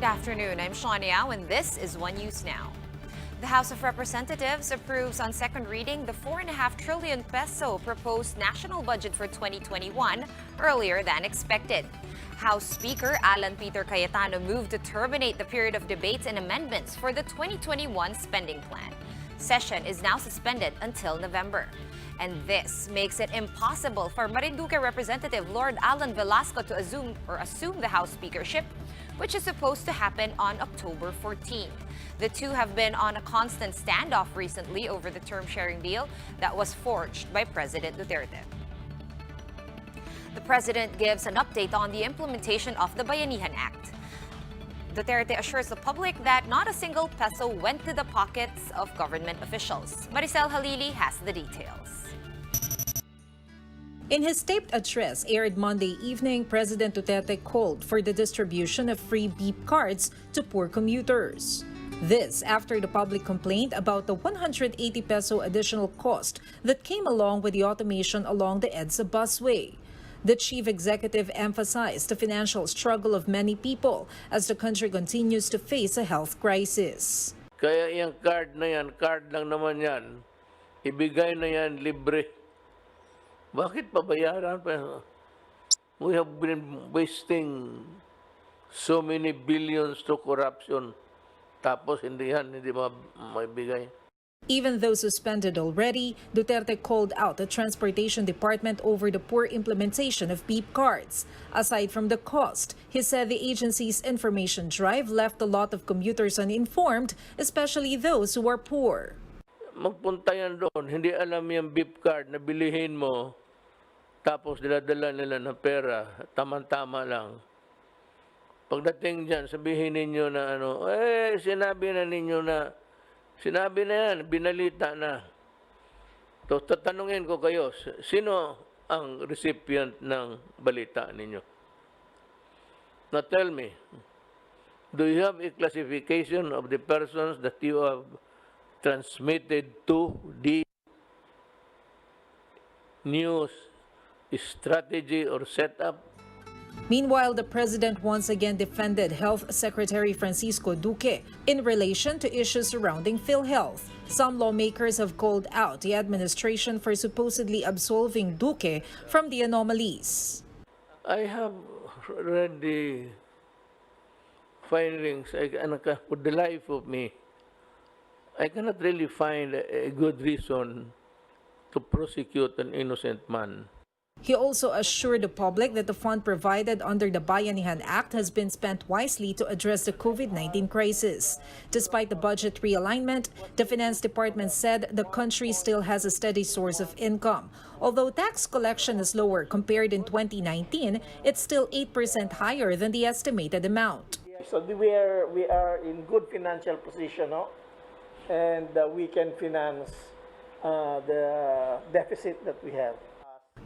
afternoon. I'm Shania and this is One News Now. The House of Representatives approves on second reading the 4.5 trillion peso proposed national budget for 2021 earlier than expected. House Speaker Alan Peter Cayetano moved to terminate the period of debates and amendments for the 2021 spending plan. Session is now suspended until November. And this makes it impossible for Marinduque Representative Lord Alan Velasco to assume the House speakership, which is supposed to happen on October 14. The two have been on a constant standoff recently over the term-sharing deal that was forged by President Duterte. The president gives an update on the implementation of the Bayanihan Act. Duterte assures the public that not a single peso went to the pockets of government officials. Maricel Halili has the details. In his taped address aired Monday evening, President Duterte called for the distribution of free beep cards to poor commuters. This after the public complaint about the 180 peso additional cost that came along with the automation along the EDSA busway. The chief executive emphasized the financial struggle of many people as the country continues to face a health crisis. Kaya yung card na yan, card lang naman yan, ibigay na yan libre. Bakit pabayaran pa? We have been wasting so many billions to corruption. Tapos hindi maibigay. Even though suspended already, Duterte called out the Transportation Department over the poor implementation of beep cards. Aside from the cost, he said the agency's information drive left a lot of commuters uninformed, especially those who are poor. Magpunta yan doon, hindi alam yung beep card na bilihin mo, tapos diladala nila ng pera, tama-tama lang. Pagdating dyan, sabihin ninyo na sinabi na yan, binalita na. So, tatanungin ko kayo, sino ang recipient ng balita ninyo? Now tell me, do you have a classification of the persons that you have transmitted to the news strategy or setup? Meanwhile, the president once again defended Health Secretary Francisco Duque in relation to issues surrounding PhilHealth. Some lawmakers have called out the administration for supposedly absolving Duque from the anomalies. I have read the findings. For the life of me, I cannot really find a good reason to prosecute an innocent man. He also assured the public that the fund provided under the Bayanihan Act has been spent wisely to address the COVID-19 crisis. Despite the budget realignment, the Finance Department said the country still has a steady source of income. Although tax collection is lower compared in 2019, it's still 8% higher than the estimated amount. So we are in good financial position, no? And we can finance the deficit that we have.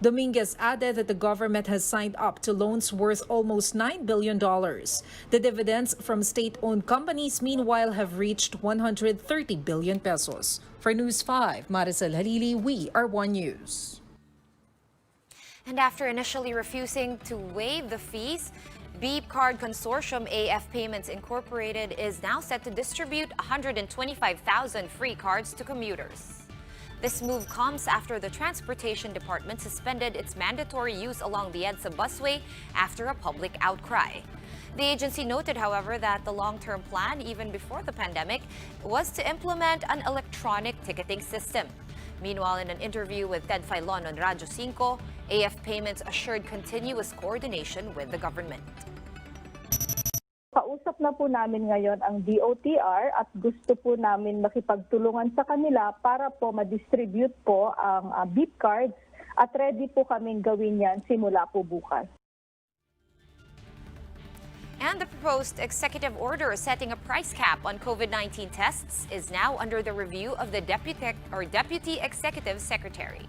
Dominguez added that the government has signed up to loans worth almost $9 billion. The dividends from state-owned companies, meanwhile, have reached 130 billion pesos. For News 5, Maricel Halili, we are One News. And after initially refusing to waive the fees, Beep Card Consortium AF Payments Incorporated is now set to distribute 125,000 free cards to commuters. This move comes after the Transportation Department suspended its mandatory use along the EDSA busway after a public outcry. The agency noted, however, that the long-term plan, even before the pandemic, was to implement an electronic ticketing system. Meanwhile, in an interview with Ted Filon on Radyo 5, AF Payments assured continuous coordination with the government. Kausap na po namin ngayon ang DOTR at gusto po namin makipagtulungan sa kanila para po ma-distribute po ang beep cards at ready po kaming gawin yan simula po bukas. And the proposed executive order setting a price cap on COVID-19 tests is now under the review of the Deputy Executive Secretary.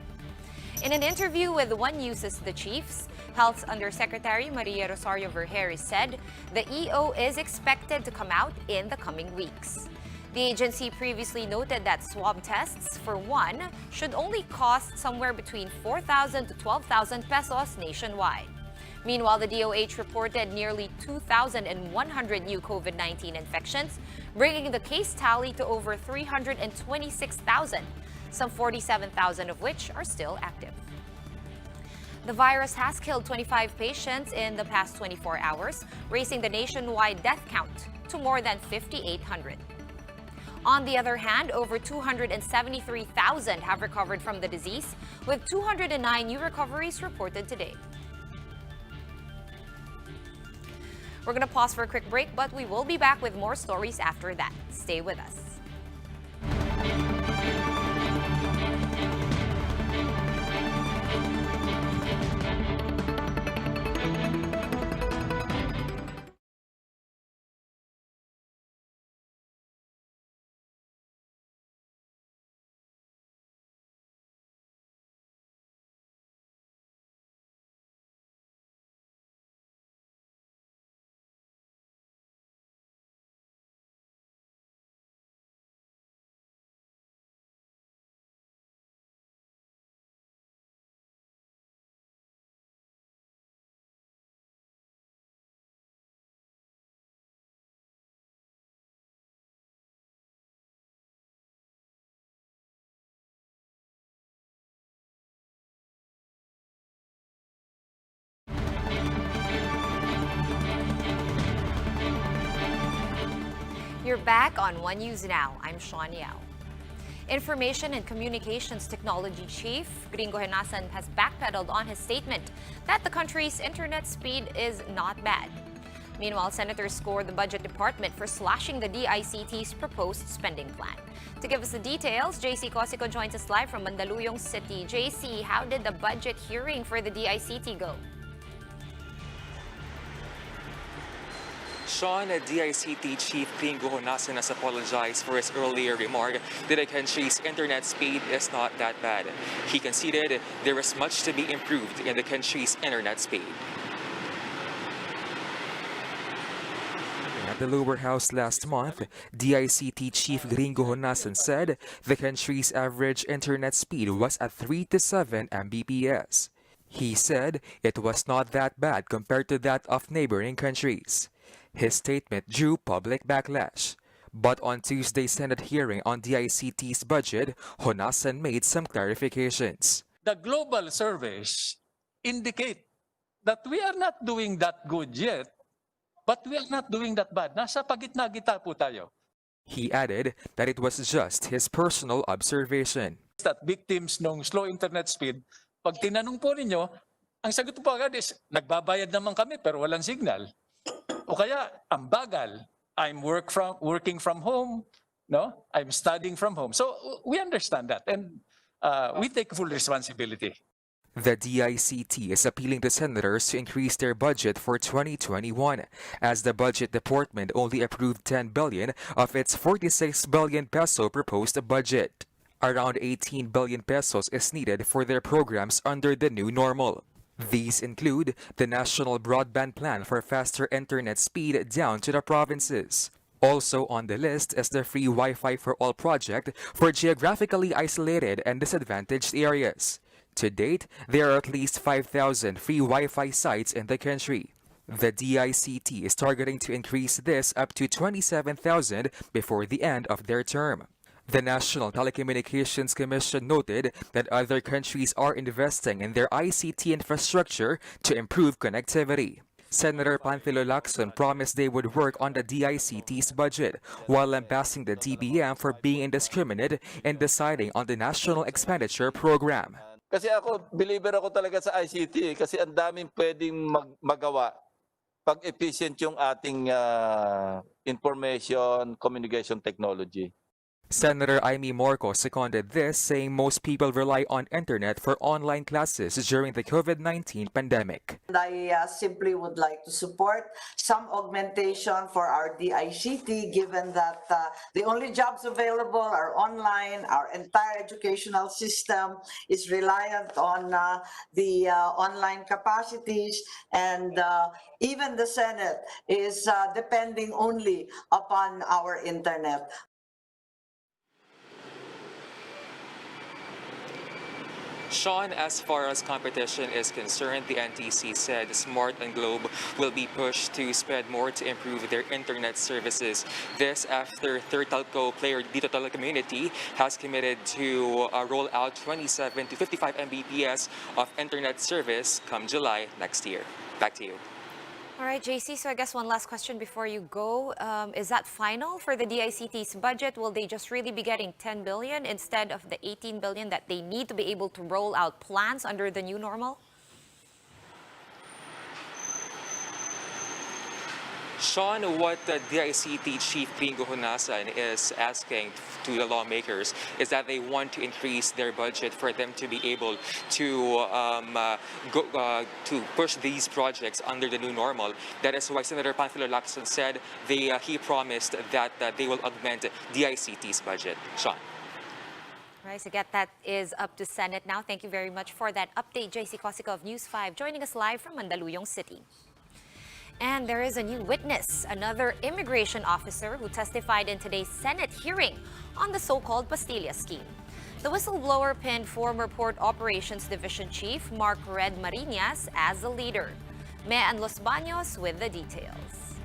In an interview with One News's The Chiefs, Health Undersecretary Maria Rosario Vergeres said the EO is expected to come out in the coming weeks. The agency previously noted that swab tests for one should only cost somewhere between 4,000 to 12,000 pesos nationwide. Meanwhile, the DOH reported nearly 2,100 new COVID-19 infections, bringing the case tally to over 326,000, some 47,000 of which are still active. The virus has killed 25 patients in the past 24 hours, raising the nationwide death count to more than 5,800. On the other hand, over 273,000 have recovered from the disease, with 209 new recoveries reported today. We're going to pause for a quick break, but we will be back with more stories after that. Stay with us. You're back on One News Now. I'm Sean Yao. Information and Communications Technology Chief Gringo Henasan has backpedaled on his statement that the country's internet speed is not bad. Meanwhile, senators scored the Budget Department for slashing the DICT's proposed spending plan. To give us the details, JC Cosico joins us live from Mandaluyong City. JC, how did the budget hearing for the DICT go? Sean, DICT Chief Gringo Henasan has apologized for his earlier remark that the country's internet speed is not that bad. He conceded there is much to be improved in the country's internet speed. At the lower house last month, DICT Chief Gringo Henasan said the country's average internet speed was at 3 to 7 Mbps. He said it was not that bad compared to that of neighboring countries. His statement drew public backlash. But on Tuesday's Senate hearing on DICT's budget, Henasan made some clarifications. The global surveys indicate that we are not doing that good yet, but we are not doing that bad. Nasa pagitna-gitna po tayo. He added that it was just his personal observation. That victims ng slow internet speed, pag tinanong po ninyo, ang sagot po agad is, nagbabayad naman kami pero walang signal. O kaya, ang bagal, I'm working from home, no? I'm studying from home. So we understand that and we take full responsibility. The DICT is appealing to senators to increase their budget for 2021, as the Budget Department only approved 10 billion of its 46 billion peso proposed budget. Around 18 billion pesos is needed for their programs under the new normal. These include the National Broadband Plan for faster internet speed down to the provinces. Also on the list is the Free Wi-Fi for All project for geographically isolated and disadvantaged areas. To date, there are at least 5,000 free Wi-Fi sites in the country. The DICT is targeting to increase this up to 27,000 before the end of their term. The National Telecommunications Commission noted that other countries are investing in their ICT infrastructure to improve connectivity. Senator Panfilo Lacson promised they would work on the DICT's budget while lambasting the DBM for being indiscriminate in deciding on the national expenditure program. Kasi ako, believer ako talaga sa ICT kasi ang daming pwedeng magawa pag efficient yung ating information communication technology. Senator Amy Morco seconded this, saying most people rely on internet for online classes during the COVID-19 pandemic. I simply would like to support some augmentation for our DICT, given that the only jobs available are online. Our entire educational system is reliant on the online capacities, and even the Senate is depending only upon our internet. Sean, as far as competition is concerned, the NTC said Smart and Globe will be pushed to spend more to improve their internet services. This after third telco player Dito Telecommunity has committed to roll out 27 to 55 Mbps of internet service come July next year. Back to you. All right, JC, so I guess one last question before you go. Is that final for the DICT's budget? Will they just really be getting 10 billion instead of the 18 billion that they need to be able to roll out plans under the new normal? Sean, what the DICT Chief Gringo Hunasan is asking to the lawmakers is that they want to increase their budget for them to be able to to push these projects under the new normal. That is why Senator Panfilo Lacson said he promised that they will augment DICT's budget. Sean. Right, so that is up to Senate now. Thank you very much for that update, JC Cosico of News 5, joining us live from Mandaluyong City. And there is a new witness, another immigration officer who testified in today's Senate hearing on the so-called pastillas scheme. The whistleblower pinned former Port Operations Division Chief Mark Red Marinas as the leader. Mean Los Baños with the details.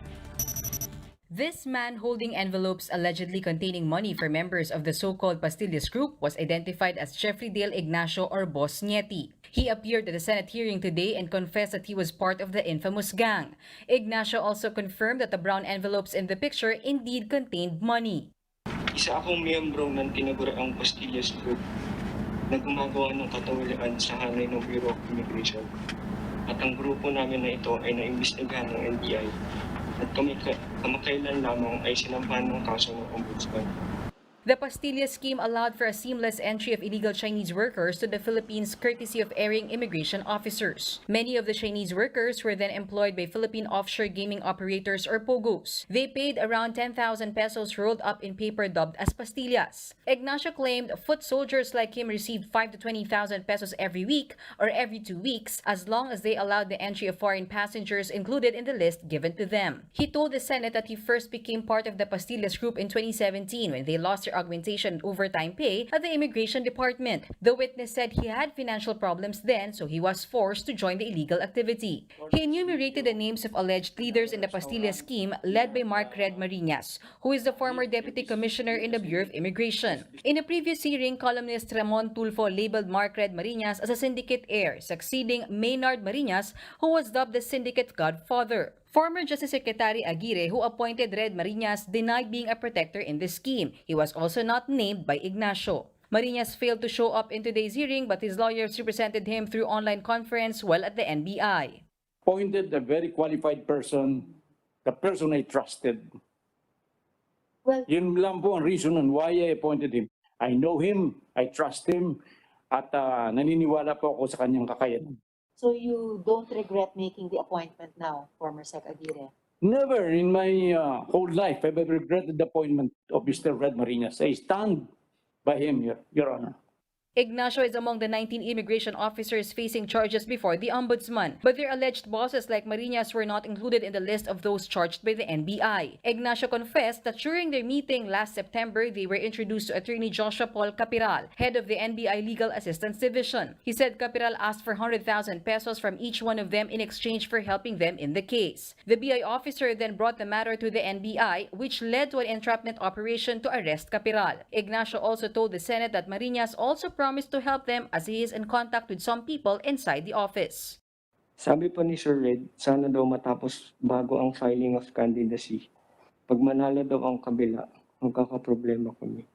This man holding envelopes allegedly containing money for members of the so-called pastillas group was identified as Jeffrey Dale Ignacio or Boss Nieti. He appeared at the Senate hearing today and confessed that he was part of the infamous gang. Ignacio also confirmed that the brown envelopes in the picture indeed contained money. Isa akong miyembro ng tinaguraang pastillas group na gumagawa ng katawalaan sa hanay ng Bureau of Immigration. At ang grupo namin na ito ay naimbestigahan ng NBI at kamakailan lamang ay sinampahan ng kaso ng Ombudsman. The pastillas scheme allowed for a seamless entry of illegal Chinese workers to the Philippines courtesy of erring immigration officers. Many of the Chinese workers were then employed by Philippine offshore gaming operators or POGOs. They paid around 10,000 pesos rolled up in paper dubbed as pastillas. Ignacio claimed foot soldiers like him received 5 to 20,000 pesos every week or every 2 weeks as long as they allowed the entry of foreign passengers included in the list given to them. He told the Senate that he first became part of the pastillas group in 2017 when they lost their augmentation and overtime pay at the Immigration Department. The witness said he had financial problems then, so he was forced to join the illegal activity. He enumerated the names of alleged leaders in the pastillas scheme led by Mark Red Marinas, who is the former Deputy Commissioner in the Bureau of Immigration. In a previous hearing, columnist Ramon Tulfo labeled Mark Red Marinas as a syndicate heir, succeeding Maynard Marinas, who was dubbed the syndicate godfather. Former Justice Secretary Aguirre, who appointed Red Marinas, denied being a protector in the scheme. He was also not named by Ignacio. Marinas failed to show up in today's hearing, but his lawyers represented him through online conference while at the NBI. Appointed a very qualified person, the person I trusted. Well, yun lang po ang reason on why I appointed him. I know him, I trust him, at naniniwala po ako sa kanyang kakayanan. so you don't regret making the appointment now, former Sec Aguirre? Never in my whole life have I regretted the appointment of Mr. Red Marinas. I stand by him, Your Honor. Ignacio is among the 19 immigration officers facing charges before the Ombudsman, but their alleged bosses like Marinas were not included in the list of those charged by the NBI. Ignacio confessed that during their meeting last September, they were introduced to Attorney Joshua Paul Capiral, head of the NBI Legal Assistance Division. He said Capiral asked for 100,000 pesos from each one of them in exchange for helping them in the case. The BI officer then brought the matter to the NBI, which led to an entrapment operation to arrest Capiral. Ignacio also told the Senate that Marinas also promised to help them as he is in contact with some people inside the office. Sabi pa ni Sir Red, sana daw matapos bago ang filing of candidacy. Pag manalo daw ang kabila, magkakaproblema kami.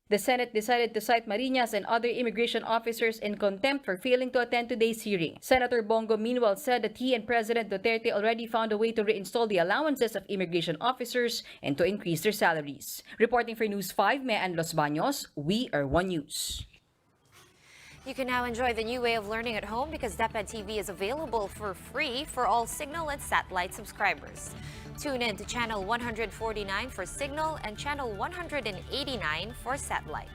The Senate decided to cite Marinas and other immigration officers in contempt for failing to attend today's hearing. Senator Bongo meanwhile said that he and President Duterte already found a way to reinstall the allowances of immigration officers and to increase their salaries. Reporting for News 5, Mean Los Baños, we are One News. You can now enjoy the new way of learning at home because DepEd TV is available for free for all Signal and satellite subscribers. Tune in to channel 149 for Signal and channel 189 for satellite.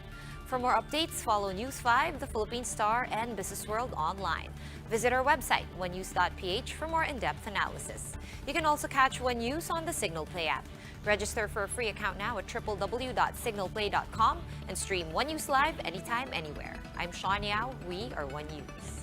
For more updates, follow News 5, The Philippine Star, and Business World online. Visit our website, onenews.ph, for more in-depth analysis. You can also catch One News on the Signal Play app. Register for a free account now at www.signalplay.com and stream One News live anytime, anywhere. I'm Sean Yao. We are One News.